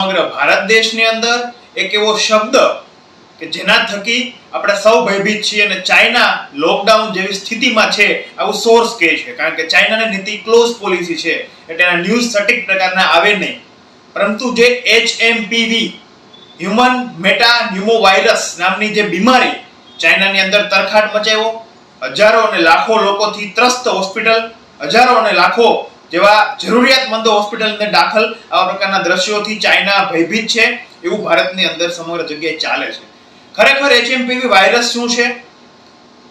સમગ્ર ભારત દેશની અંદર એક એવો શબ્દ કે જેના થકી આપણે સૌ ભયભીત છીએ અને ચાઇના લોકડાઉન જેવી સ્થિતિમાં છે આવું સોર્સ કહે છે, કારણ કે ચાઇનાની નીતિ ક્લોઝ પોલિસી છે એટલે એના ન્યૂઝ સટીક પ્રકારના આવે નહીં. પરંતુ જે HMPV હ્યુમન મેટા ન્યુમોવાયરસ નામની જે બીમારી ચાઇનાની અંદર તરખાટ મચાવ્યો, હજારો અને લાખો લોકોથી ત્રસ્ત હોસ્પિટલ, હજારો અને લાખો જેવા જરૂરિયાતમંદો હોસ્પિટલની અંદર દાખલ, આવા પ્રકારના દ્રશ્યોથી ચાઇના ભયભીત છે એવું ભારતની અંદર સમગ્ર જગ્યાએ ચાલે છે. ખરેખર HMPV વાયરસ શું છે,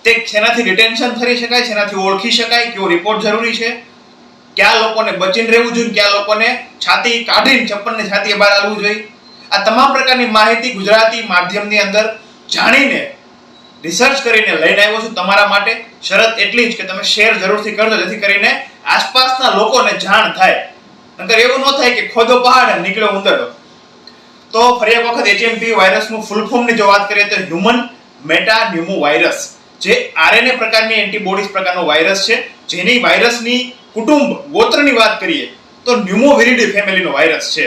તે શેનાથી ડિટેન્શન કરી શકાય, શેનાથી ઓળખી શકાય, કેવો રિપોર્ટ જરૂરી છે, કયા લોકોને બચીને રહેવું જોઈએ, કયા લોકોને છાતી કાઢીને ચપ્પલને છાતીએ બહાર આવવું જોઈએ, આ તમામ પ્રકારની માહિતી ગુજરાતી માધ્યમની અંદર જાણીને રિસર્ચ કરીને લઈને આવ્યો છું તમારા માટે. શરત એટલી જ કે તમે શેર જરૂરથી કરજો, જેથી કરીને આસપાસના લોકોને જાણ થાય. નકર એવું ન થાય કે ખોદો પહાડ અને નીકળ્યો ઉંદરડો. તો ફરી એક વખત HMPV વાયરસનું ફૂલ ફોર્મની જો વાત કરીએ તો હ્યુમન મેટા ન્યુમોવાયરસ, જે RNA પ્રકારની એન્ટીબોડીઝ પ્રકારનો વાયરસ છે, જેની વાયરસની કુટુંબ ગોત્રની વાત કરીએ તો ન્યુમોવિરિડી ફેમિલીનો વાયરસ છે.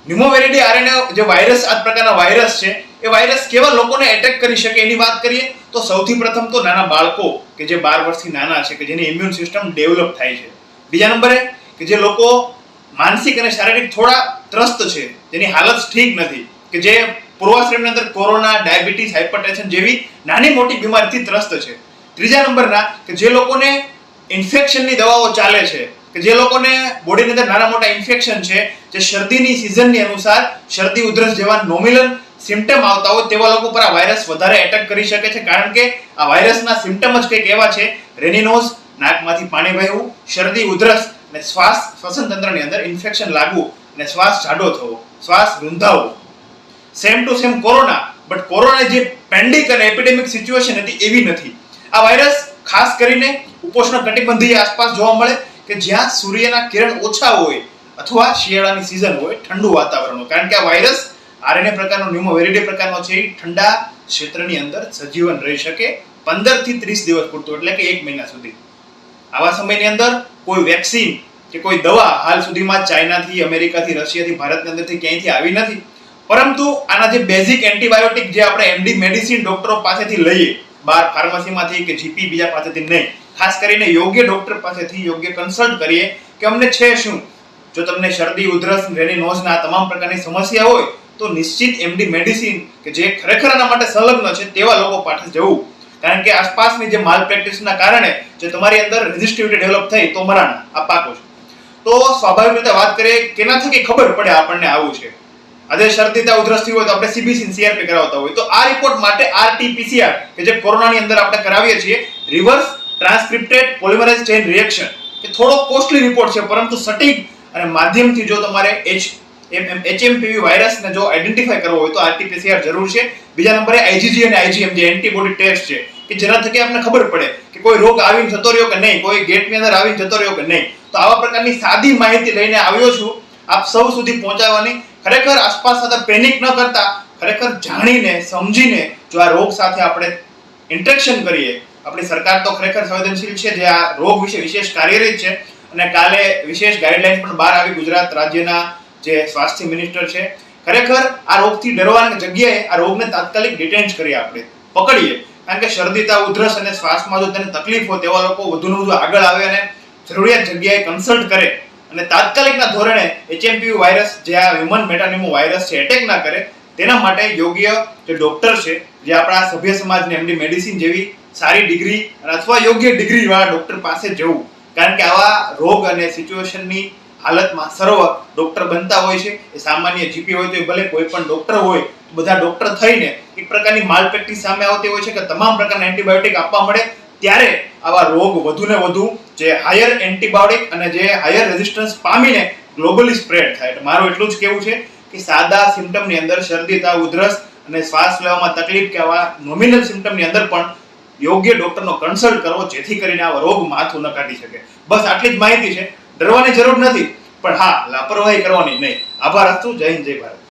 ન્યુમોવિરિડી RNA જે વાયરસ આ પ્રકારના વાયરસ છે, એ વાયરસ કેવા લોકોને એટેક કરી શકે એની વાત કરીએ તો સૌથી પ્રથમ તો નાના બાળકો કે જે 12 વર્ષથી નાના છે, કે જેની ઇમ્યુન સિસ્ટમ ડેવલપ થાય છે. બીજા નંબરે કે જે લોકો માનસિક અને શારીરિક થોડા ત્રસ્ત છે, જેની હાલત ઠીક નથી, કે જે પૂર્વાશ્રમની અંદર કોરોના, ડાયાબિટીસ, હાઇપરટેન્શન જેવી નાની મોટી બીમારીથી ત્રસ્ત છે. ત્રીજા નંબરના કે જે લોકોને ઇન્ફેક્શનની દવાઓ ચાલે છે, કે જે લોકોને બોડીની અંદર નાના મોટા ઇન્ફેક્શન છે, જે શરદીની સિઝનની અનુસાર શરદી, ઉધરસ જેવા નોમિનલ સિમ્પટમ આવતા હોય તેવા લોકો પર આ વાયરસ વધારે એટેક કરી શકે છે, કારણ કે આ વાયરસના સિમ્પટમ જ કંઈક એવા છે: રેનિનોઝ, નાકમાંથી પાણી વહેવું, શરદી, ઉધરસ અને શ્વસન તંત્રની અંદર ઇન્ફેક્શન લાગવું અને શ્વાસ જાડો થવો, શ્વાસ રૂંધાવો. Same to same corona, but corona જે પેન્ડિક અને એપિડેમિક સિચ્યુએશન હતી એવી નથી. આ વાયરસ ખાસ કરીને ઉષ્ણ કટિબંધીય આસપાસ જોવા મળે, કે જ્યાં સૂર્યના કિરણ ઓછા હોય અથવા શિયાળાની સિઝન હોય, ઠંડુ વાતાવરણ હોય, કારણ કે આ વાયરસ RNA પ્રકારનો ન્યુમોવિરિડી પ્રકારનો છે, ઠંડા ક્ષેત્રની અંદર સજીવન રહી શકે 15 થી 30 દિવસ પૂરતું, એટલે કે 1 મહિના સુધી. આવા સમયની અંદર કોઈ વેક્સિન કે કોઈ દવા હાલ સુધીમાં ચાઇનાથી, અમેરિકાથી, રશિયાથી, ભારતની અંદરથી ક્યાંયથી આવી નથી. પરંતુ આના જે બેઝિક એન્ટીબાયોટિક જે આપણે MD મેડિસિન ડોક્ટરો પાસેથી લઈએ, બહાર ફાર્મસીમાંથી કે GP બીજા પાસેથી નહીં, ખાસ કરીને યોગ્ય ડોક્ટર પાસેથી યોગ્ય કન્સલ્ટ કરીએ કે અમને છે શું. જો તમને શરદી, ઉધરસ, રેનિનોઝના તમામ પ્રકારની સમસ્યા હોય તો નિશ્ચિત MD મેડિસિન કે જે ખરેખર આના માટે સંલગ્ન છે તેવા લોકો પાસે જવું, કારણ કે આસપાસની જે માલ પ્રેક્ટિસના કારણે જે તમારી અંદર રેઝિસ્ટિવિટી ડેવલપ થઈ તો મરણ આ પાકો છે. તો સ્વાભાવિક રીતે વાત કરીએ કેના થકી ખબર પડે આપણને આવું છે. આજે શરદી, ઉધરસ થઈ હોય તો આપણે CBC અને CRP કરાવતા હોય, તો આ રિપોર્ટ માટે RT-PCR કે જે કોરોનાની અંદર આપણે કરાવીએ છીએ, રિવર્સ ટ્રાન્સક્રિપ્ટેડ પોલિમરેઝ ચેઇન રિએક્શન, કે થોડો કોસ્ટલી રિપોર્ટ છે, પરંતુ સટીક અને માધ્યમથી જો તમારે HMPV વાયરસને જો આઈડેન્ટિફાઈ કરવો હોય તો RT-PCR જરૂર છે. બીજા નંબરે IgG અને IgM જે એન્ટીબોડી ટેસ્ટ છે, કે જેના થકી આપણે ખબર પડે કે કોઈ રોગ આવીને જતો રહ્યો કે નહીં, કોઈ ગેટની અંદર આવીને જતો રહ્યો કે નહીં. તો આવા પ્રકારની સાદી માહિતી લઈને આવ્યો છું આપ સૌ સુધી પહોંચાડવાની. ખરેખર આસપાસ સાથે પેનિક ન કરતા, ખરેખર જાણીને સમજીને જો આ રોગ સાથે આપણે ઇન્ટરેક્શન કરીએ. આપણી સરકાર તો ખરેખર સંવેદનશીલ છે, જે આ રોગ વિશે વિશેષ કાર્યરત છે, અને કાલે વિશેષ ગાઈડલાઈન પણ બહાર આવી ગુજરાત રાજ્યના જે સ્વાસ્થ્ય મિનિસ્ટર છે. ખરેખર આ રોગથી ડરવાની જગ્યાએ આ રોગને તાત્કાલિક ડિટેન્સ કરીએ, આપણે પકડીએ, કારણ કે શરદી, તાવ, ઉધરસ અને શ્વાસમાં જો તેને તકલીફ હોય તેવા લોકો વધુને વધુ આગળ આવે અને જરૂરિયાત જગ્યાએ કન્સલ્ટ કરે અને તાત્કાલિકના ધોરણે HMPV વાયરસ જે આ હ્યુમન મેટાન્યુમો વાયરસ છે એટેક ના કરે, તેના માટે યોગ્ય જે ડોક્ટર છે, જે આપણા સભ્ય સમાજને MD મેડિસિન જેવી સારી ડિગ્રી અથવા યોગ્ય ડિગ્રી વાળા ડોક્ટર પાસે જવું, કારણ કે આવા રોગ અને સિચ્યુએશનની હાલતમાં સર્વ ડોક્ટર બનતા હોય છે. એ સામાન્ય GP હોય તો ભલે, કોઈ પણ ડોક્ટર હોય, બધા ડોક્ટર થઈને એક પ્રકારની માલ પ્રેક્ટિસ સામે આવતી હોય છે કે તમામ પ્રકારના એન્ટીબાયોટિક આપવા મળે, ત્યારે આવા રોગ વધુને વધુ જે હાયર એન્ટીબાયોટિક અને જે હાયર રેઝિસ્ટન્સ પામીને ગ્લોબલી સ્પ્રેડ થાય. એટલે મારું એટલું જ કહેવું છે કે સાદા સિમ્પટમની અંદર શરદી, તાવ, ઉધરસ અને શ્વાસ લેવામાં તકલીફ કે આવા નોમિનલ સિમ્પટમની અંદર પણ યોગ્ય ડોક્ટરનો કન્સલ્ટ કરવો, જેથી કરીને આવા રોગ માથું ન કાઢી શકે. બસ આટલી જ માહિતી છે. ડરવાની જરૂર નથી, પણ હા, લાપરવાહી કરવાની નહીં. આભાર. જય હિન્દ, જય ભારત.